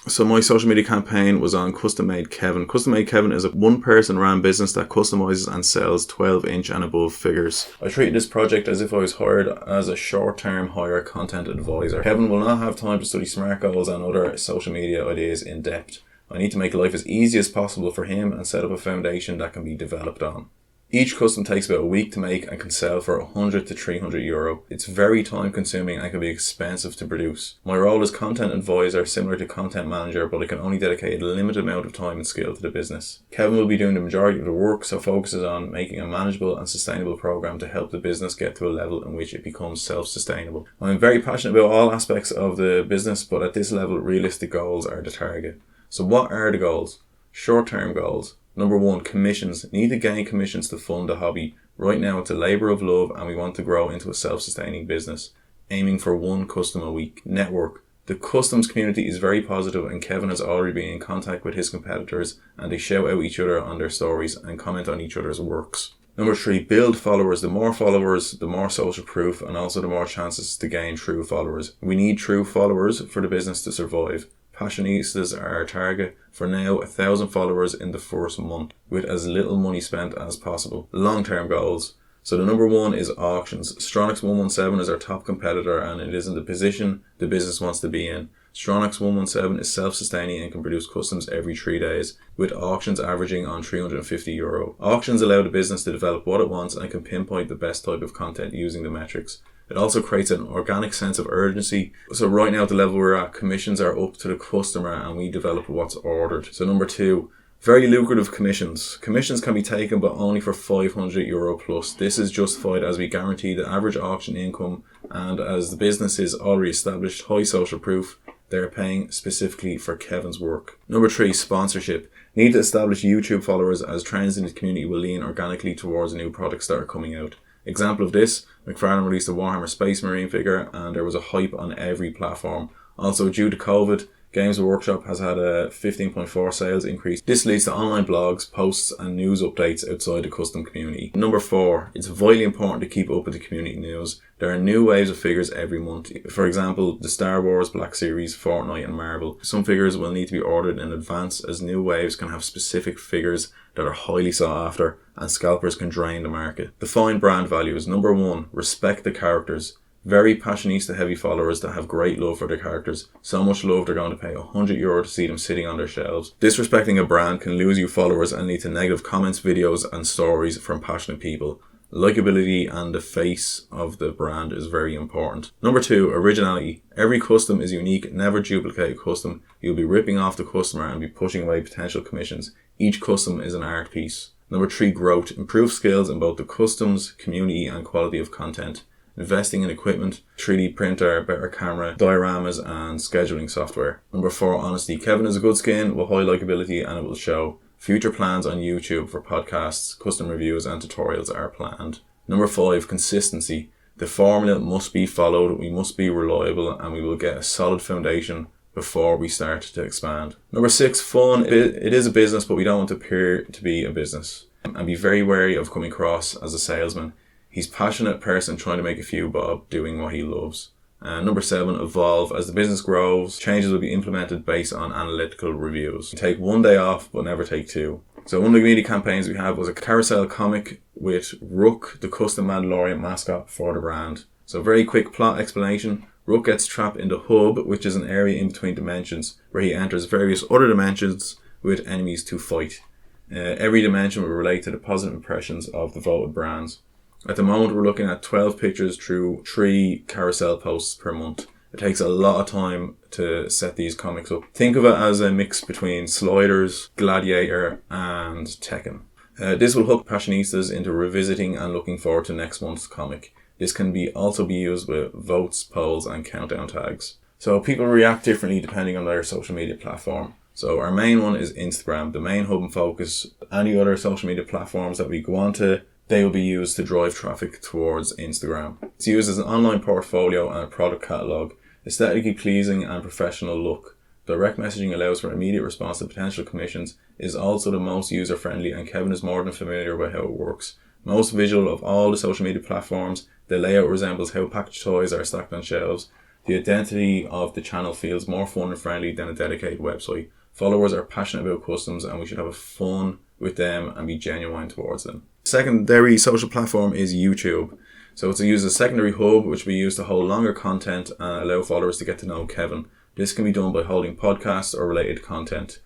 So my social media campaign was on Custom Made Kevin. Custom Made Kevin is a one-person ran business that customizes and sells 12-inch and above figures. I treated this project as if I was hired as a short-term hire content advisor. Kevin will not have time to study SMART goals and other social media ideas in depth. I need to make life as easy as possible for him and set up a foundation that can be developed on. Each custom takes about a week to make and can sell for €100 to €300. It's very time consuming and can be expensive to produce. My role as content advisor is similar to content manager, but I can only dedicate a limited amount of time and skill to the business. Kevin will be doing the majority of the work, so focuses on making a manageable and sustainable program to help the business get to a level in which it becomes self-sustainable. I'm very passionate about all aspects of the business, but at this level, realistic goals are the target. So what are the goals? Short-term goals. Number 1, commissions. Need to gain commissions to fund the hobby. Right now it's a labour of love and we want to grow into a self-sustaining business. Aiming for 1 custom a week. Network. The customs community is very positive and Kevin has already been in contact with his competitors and they shout out each other on their stories and comment on each other's works. Number 3, build followers. The more followers, the more social proof and also the more chances to gain true followers. We need true followers for the business to survive. Passionistas are our target. For now, 1,000 followers in the first month with as little money spent as possible. Long-term goals. So the number 1 is auctions. Stronix 117 is our top competitor and it is in the position the business wants to be in. Stronix 117 is self-sustaining and can produce customs every 3 days, with auctions averaging on €350. Auctions allow the business to develop what it wants and can pinpoint the best type of content using the metrics. It also creates an organic sense of urgency. So right now at the level we're at, commissions are up to the customer and we develop what's ordered. So number 2, very lucrative commissions. Commissions can be taken but only for €500 plus. This is justified as we guarantee the average auction income and as the business is already established, high social proof, they're paying specifically for Kevin's work. Number 3, sponsorship. Need to establish YouTube followers as trends in the community will lean organically towards new products that are coming out. Example of this, McFarlane released a Warhammer Space Marine figure and there was a hype on every platform. Also due to COVID, Games Workshop has had a 15.4 sales increase. This leads to online blogs, posts and news updates outside the custom community. Number 4, it's vitally important to keep up with the community news. There are new waves of figures every month. For example, the Star Wars, Black Series, Fortnite and Marvel. Some figures will need to be ordered in advance as new waves can have specific figures that are highly sought after and scalpers can drain the market. Define brand values. Number 1, respect the characters. Very passionista heavy followers that have great love for their characters. So much love they're going to pay €100 to see them sitting on their shelves. Disrespecting a brand can lose you followers and lead to negative comments, videos and stories from passionate people. Likeability and the face of the brand is very important. Number 2, originality. Every custom is unique. Never duplicate a custom. You'll be ripping off the customer and be pushing away potential commissions. Each custom is an art piece. Number 3, growth. Improve skills in both the customs, community and quality of content. Investing in equipment, 3D printer, better camera, dioramas and scheduling software. Number 4, honesty. Kevin has a good skin with high likability and it will show. Future plans on YouTube for podcasts, custom reviews and tutorials are planned. Number 5, consistency. The formula must be followed, we must be reliable and we will get a solid foundation before we start to expand. Number 6, fun. It is a business but we don't want to appear to be a business. And be very wary of coming across as a salesman. He's a passionate person trying to make a few bob doing what he loves. Number 7, evolve. As the business grows, changes will be implemented based on analytical reviews. Take 1 day off, but never take 2. So one of the media campaigns we had was a carousel comic with Rook, the custom Mandalorian mascot for the brand. So very quick plot explanation. Rook gets trapped in the hub, which is an area in between dimensions, where he enters various other dimensions with enemies to fight. Every dimension will relate to the positive impressions of the voted brands. At the moment, we're looking at 12 pictures through 3 carousel posts per month. It takes a lot of time to set these comics up. Think of it as a mix between Sliders, Gladiator and Tekken. This will hook passionistas into revisiting and looking forward to next month's comic. This can also be used with votes, polls and countdown tags. So people react differently depending on their social media platform. So our main one is Instagram, the main hub and focus. Any other social media platforms that we go on to, they will be used to drive traffic towards Instagram. It's used as an online portfolio and a product catalogue, aesthetically pleasing and professional look. Direct messaging allows for immediate response to potential commissions, is also the most user-friendly and Kevin is more than familiar with how it works. Most visual of all the social media platforms, the layout resembles how packaged toys are stacked on shelves. The identity of the channel feels more fun and friendly than a dedicated website. Followers are passionate about customs and we should have fun with them and be genuine towards them. Secondary social platform is YouTube. So it's used as a secondary hub which we use to hold longer content and allow followers to get to know Kevin. This can be done by holding podcasts or related content.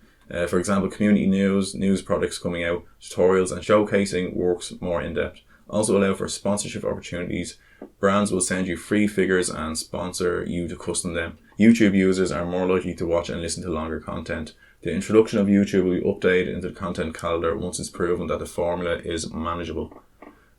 For example, community news products coming out, tutorials and showcasing works more in depth. Also allow for sponsorship opportunities. Brands will send you free figures and sponsor you to custom them. YouTube users are more likely to watch and listen to longer content. The introduction of YouTube will be updated into the content calendar once it's proven that the formula is manageable.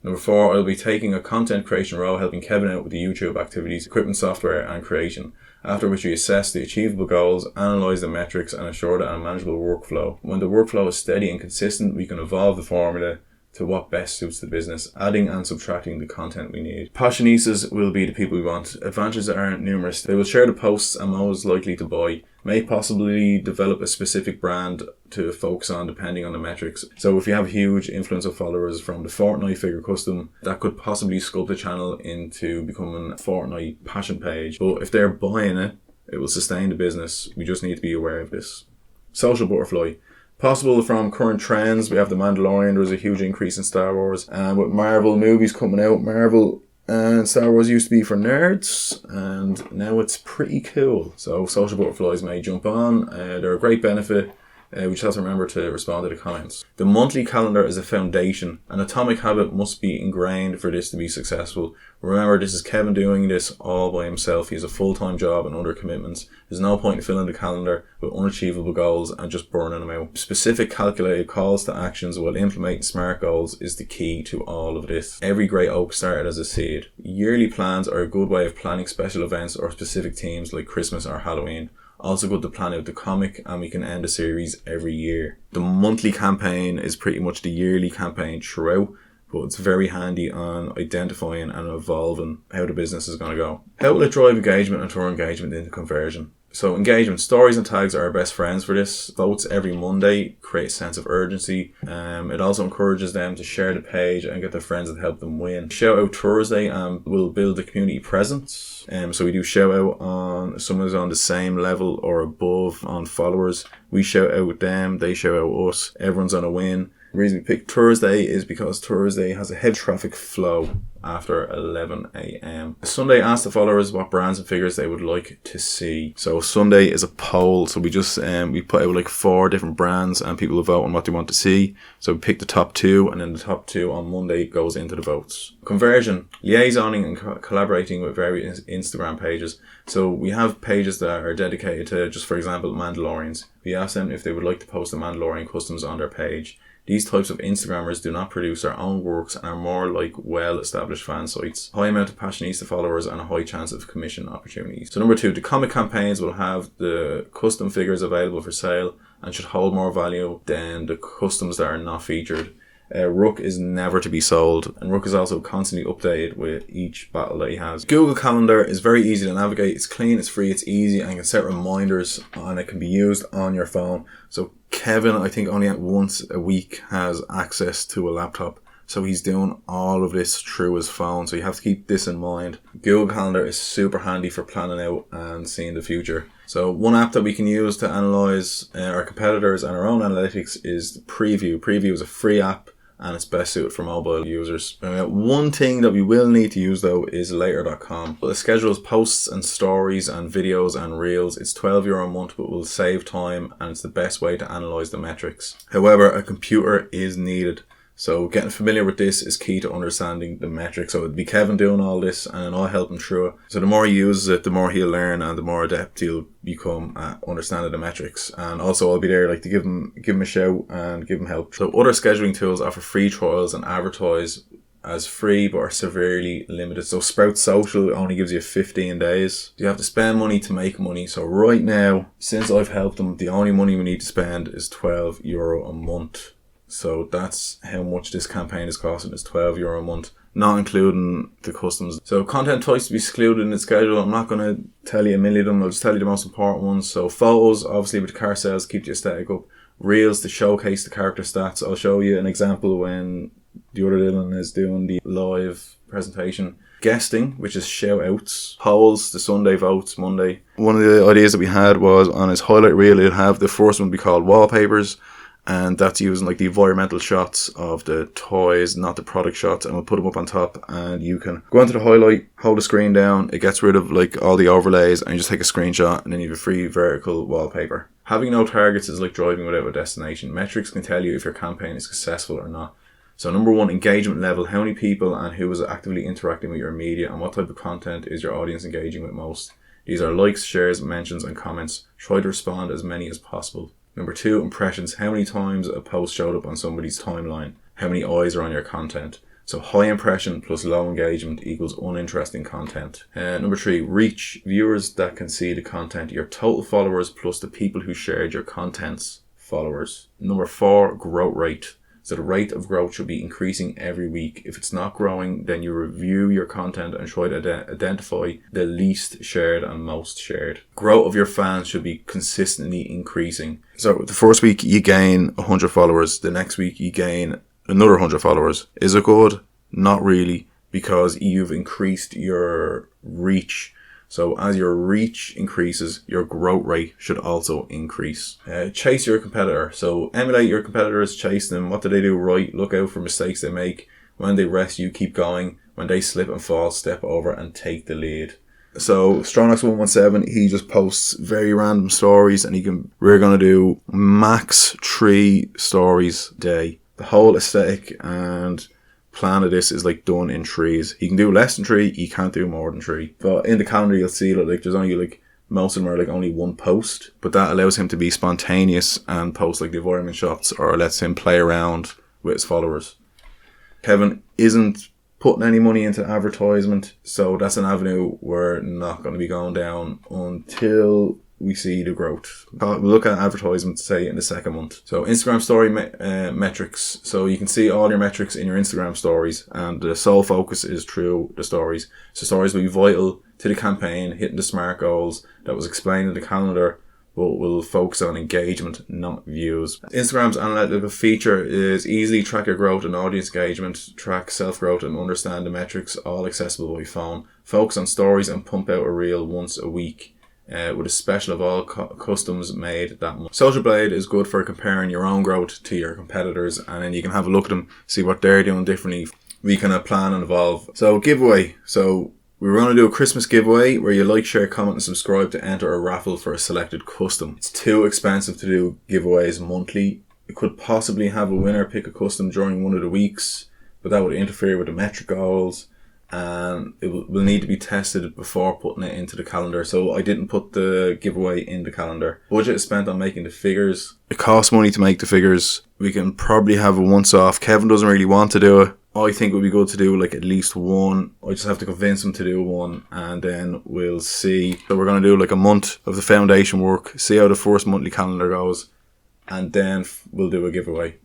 Number 4, I'll be taking a content creation role, helping Kevin out with the YouTube activities, equipment, software and creation, after which we assess the achievable goals, analyse the metrics and ensure that a manageable workflow. When the workflow is steady and consistent, we can evolve the formula to what best suits the business, adding and subtracting the content we need. Passionistas will be the people we want. Advantages are numerous. They will share the posts and most likely to buy. May possibly develop a specific brand to focus on depending on the metrics. So if you have a huge influence of followers from the Fortnite figure custom, that could possibly sculpt the channel into becoming a Fortnite passion page. But if they're buying it, it will sustain the business. We just need to be aware of this. Social butterfly. Possible from current trends, we have The Mandalorian. There was a huge increase in Star Wars. And with Marvel movies coming out, Marvel and Star Wars used to be for nerds, and now it's pretty cool. So social butterflies may jump on. They're a great benefit. We just have to remember to respond to the comments. The monthly calendar is a foundation. An atomic habit must be ingrained for this to be successful. Remember, this is Kevin doing this all by himself. He has a full-time job and other commitments. There's no point in filling the calendar with unachievable goals and just burning them out. Specific calculated calls to actions while implementing smart goals is the key to all of this. Every great oak started as a seed. Yearly plans are a good way of planning special events or specific themes like Christmas or Halloween. Also good to plan out the comic, and we can end a series every year. The monthly campaign is pretty much the yearly campaign throughout, but it's very handy on identifying and evolving how the business is going to go. How will it drive engagement and turn engagement into conversion? So engagement, stories and tags are our best friends for this. Votes every Monday create a sense of urgency. It also encourages them to share the page and get their friends to help them win. Shout out Thursday will build the community presence. So we do shout out on someone's on the same level or above on followers. We shout out them, they shout out us. Everyone's on a win. The reason we picked Thursday is because Thursday has a heavy traffic flow after 11 a.m. Sunday, ask the followers what brands and figures they would like to see. So Sunday is a poll. So we just we put out like 4 different brands and people will vote on what they want to see. So we pick the top 2 and then the top 2 on Monday goes into the votes. Conversion, liaisoning and collaborating with various Instagram pages. So we have pages that are dedicated to, just for example, Mandalorians. We ask them if they would like to post the Mandalorian customs on their page. These types of Instagrammers do not produce their own works and are more like well-established fan sites. High amount of passionista followers and a high chance of commission opportunities. So number 2, the comic campaigns will have the custom figures available for sale and should hold more value than the customs that are not featured. Rook is never to be sold, and Rook is also constantly updated with each battle that he has. Google Calendar is very easy to navigate. It's clean, it's free, it's easy, and you can set reminders and it can be used on your phone. So Kevin, I think only once a week has access to a laptop. So he's doing all of this through his phone. So you have to keep this in mind. Google Calendar is super handy for planning out and seeing the future. So one app that we can use to analyze our competitors and our own analytics is Preview. Preview is a free app and it's best suited for mobile users. One thing that we will need to use though is later.com. It schedules posts and stories and videos and reels. It's €12 a month, but will save time and it's the best way to analyze the metrics. However, a computer is needed. So getting familiar with this is key to understanding the metrics. So it'd be Kevin doing all this and I'll help him through it. So the more he uses it, the more he'll learn and the more adept he'll become at understanding the metrics. And also I'll be there like to give him a shout and give him help. So other scheduling tools offer free trials and advertise as free but are severely limited. So Sprout Social only gives you 15 days. You have to spend money to make money. So right now, since I've helped him, the only money we need to spend is €12 a month. So that's how much this campaign is costing, is €12 a month, not including the customs. So content types to be excluded in the schedule. I'm not going to tell you a million of them. I'll just tell you the most important ones. So photos, obviously with the car sales, keep the aesthetic up. Reels to showcase the character stats. I'll show you an example when The other Dylan is doing the live presentation. Guesting, which is shout outs. Polls, the Sunday votes, Monday. One of the ideas that we had was on his highlight reel, it'll have the first one be called wallpapers. And that's using like the environmental shots of the toys, not the product shots, and we'll put them up on top, and you can go into the highlight, hold the screen down, it gets rid of like all the overlays, and you just take a screenshot, and then you have a free vertical wallpaper. Having no targets is like driving without a destination. Metrics can tell you if your campaign is successful or not. So number one, engagement level, how many people and who is actively interacting with your media, and what type of content is your audience engaging with most. These are likes, shares, mentions, and comments. Try to respond as many as possible. Number two, impressions. How many times a post showed up on somebody's timeline? How many eyes are on your content? So high impression plus low engagement equals uninteresting content. Number three, reach. Viewers that can see the content. Your total followers plus the people who shared your content's followers. Number four, growth rate. So the rate of growth should be increasing every week. If it's not growing, then you review your content and try to identify the least shared and most shared. Growth of your fans should be consistently increasing. So the first week you gain 100 followers. The next week you gain another 100 followers. Is it good? Not really, because you've increased your reach. So as your reach increases, your growth rate should also increase. Chase your competitor. So emulate your competitors, chase them. What do they do right? Look out for mistakes they make. When they rest, you keep going. When they slip and fall, step over and take the lead. So Strongox117, he just posts very random stories, and we're going to do max 3 stories a day. The whole aesthetic and plan of this is like done in 3s. He can do less than 3, he can't do more than 3. But in the calendar you'll see that like there's only like most of them are like only one post, but that allows him to be spontaneous and post like the environment shots, or lets him play around with his followers. Kevin isn't putting any money into advertisement, so that's an avenue we're not going to be going down until we see the growth. We'll look at advertisement, say, in the second month. So Instagram story metrics. So you can see all your metrics in your Instagram stories, and the sole focus is through the stories. So stories will be vital to the campaign, hitting the SMART goals that was explained in the calendar, but will focus on engagement, not views. Instagram's analytical feature is easily track your growth and audience engagement, track self-growth and understand the metrics, all accessible by phone. Focus on stories and pump out a reel once a week. With a special of all customs made that month. Social Blade is good for comparing your own growth to your competitors, and then you can have a look at them, see what they're doing differently. We can plan and evolve. So giveaway. So we were going to do a Christmas giveaway where you like, share, comment and subscribe to enter a raffle for a selected custom. It's too expensive to do giveaways monthly. We could possibly have a winner pick a custom during one of the weeks, but that would interfere with the metric goals, and it will need to be tested before putting it into the calendar. So I didn't put the giveaway in the calendar. Budget is spent on making the figures. It costs money to make the figures. We can probably have a once off. Kevin doesn't really want to do it. I think it would be good to do like at least one. I just have to convince him to do one, and then we'll see. So we're going to do like a month of the foundation work, see how the first monthly calendar goes, and then we'll do a giveaway.